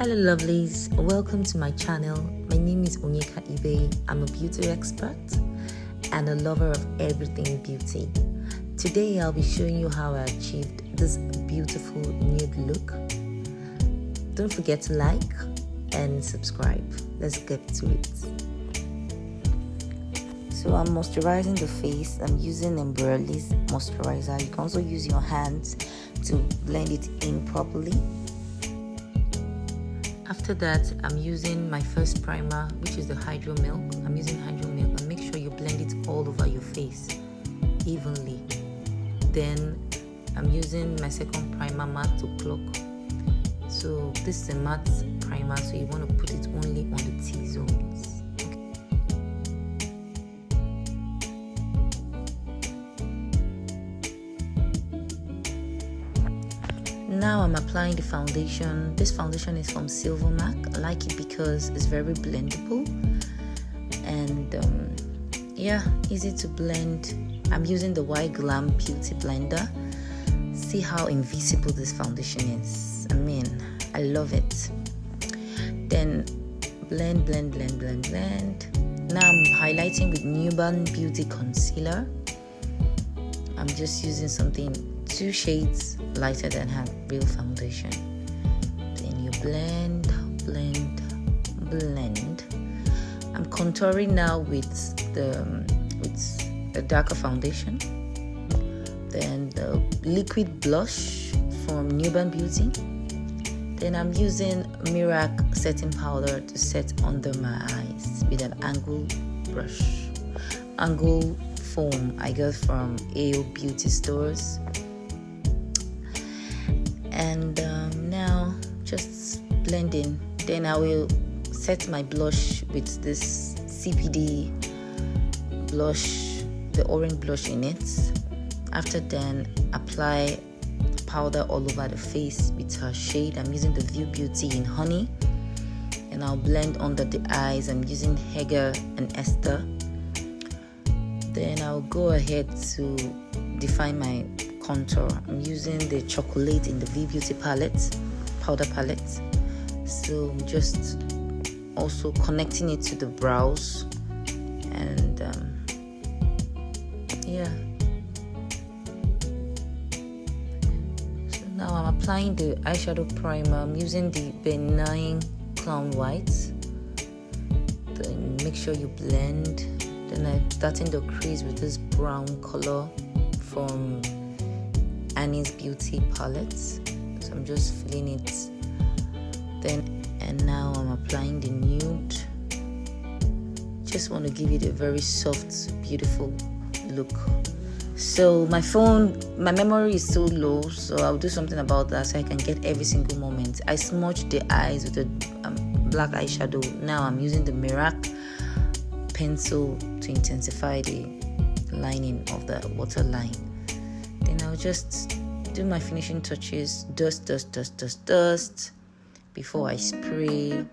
Hello lovelies, welcome to my channel. My name is Onyeka Ibe. I'm a beauty expert and a lover of everything beauty. Today I'll be showing you how I achieved this beautiful nude look. Don't forget to like and subscribe. Let's get to it. So I'm moisturizing the face. I'm using Embryolisse moisturizer. You can also use your hands to blend it in properly. After that, I'm using my first primer, which is the Hydro Milk. I'm using Hydro Milk, and make sure you blend it all over your face evenly. Then I'm using my second primer, matte to cloak. So this is a matte primer, so you want to put it only on the T-zones. Now I'm applying the foundation. This foundation is from Sylvimak. I like it because it's very blendable and yeah, easy to blend. I'm using the White Glam Beauty Blender. See how invisible this foundation is. I mean, I love it. Then blend. Now I'm highlighting with Nuban Beauty Concealer. I'm just using something 2 shades lighter than her real foundation. Then you blend. I'm contouring now with a darker foundation. Then the liquid blush from Nuban Beauty. Then I'm using Merak setting powder to set under my eyes with an angle brush. Angle foam I got from AO Beauty Stores. And now just blending. Then I will set my blush with this CPD blush, the orange blush in it. After then, apply powder all over the face with her shade. I'm using the View Beauty in Honey, and I'll blend under the eyes. I'm using Heger and Esther. Then I'll go ahead to define my contour. I'm using the chocolate in the V Beauty palette, powder palette. So I'm just also connecting it to the brows, and yeah. So now I'm applying the eyeshadow primer. I'm using the Benign Clown White. Then make sure you blend. Then I'm starting the crease with this brown color from Annie's Beauty palette. So I'm just filling it. And now I'm applying the nude. Just want to give it a very soft, beautiful look. So my memory is so low, so I'll do something about that so I can get every single moment. I smudged the eyes with a black eyeshadow. Now I'm using the Merak pencil to intensify the lining of the waterline. Then I'll just do my finishing touches, dust before I spray.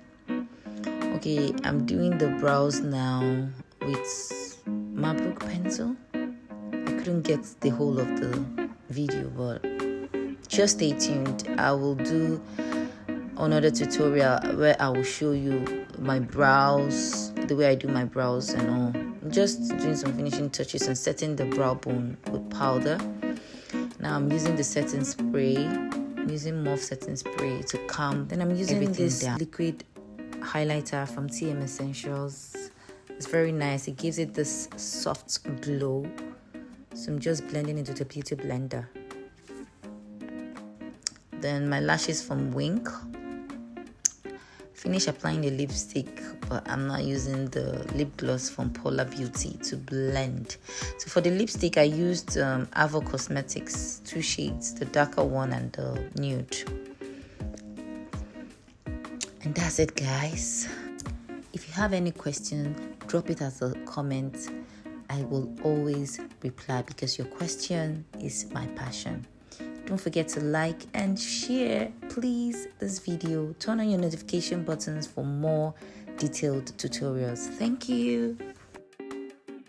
Okay, I'm doing the brows now with Merak pencil. I couldn't get the whole of the video, but just stay tuned. I will do another tutorial where I will show you my brows, the way I do my brows and all. I'm just doing some finishing touches and setting the brow bone with powder. Now I'm using the setting spray. I'm using Morphe setting spray to calm. Then I'm using this liquid highlighter from TM Essentials. It's very nice. It gives it this soft glow. So I'm just blending it with a beauty blender. Then my lashes from Wink. Finish applying the lipstick, but I'm not using the lip gloss from Paula Beauty to blend. So for the lipstick, I used Avour Cosmetics 2 shades, the darker one and the nude. And that's it, guys. If you have any question, drop it as a comment. I will always reply because your question is my passion. Don't forget to like and share, please, this video. Turn on your notification buttons for more detailed tutorials. Thank you.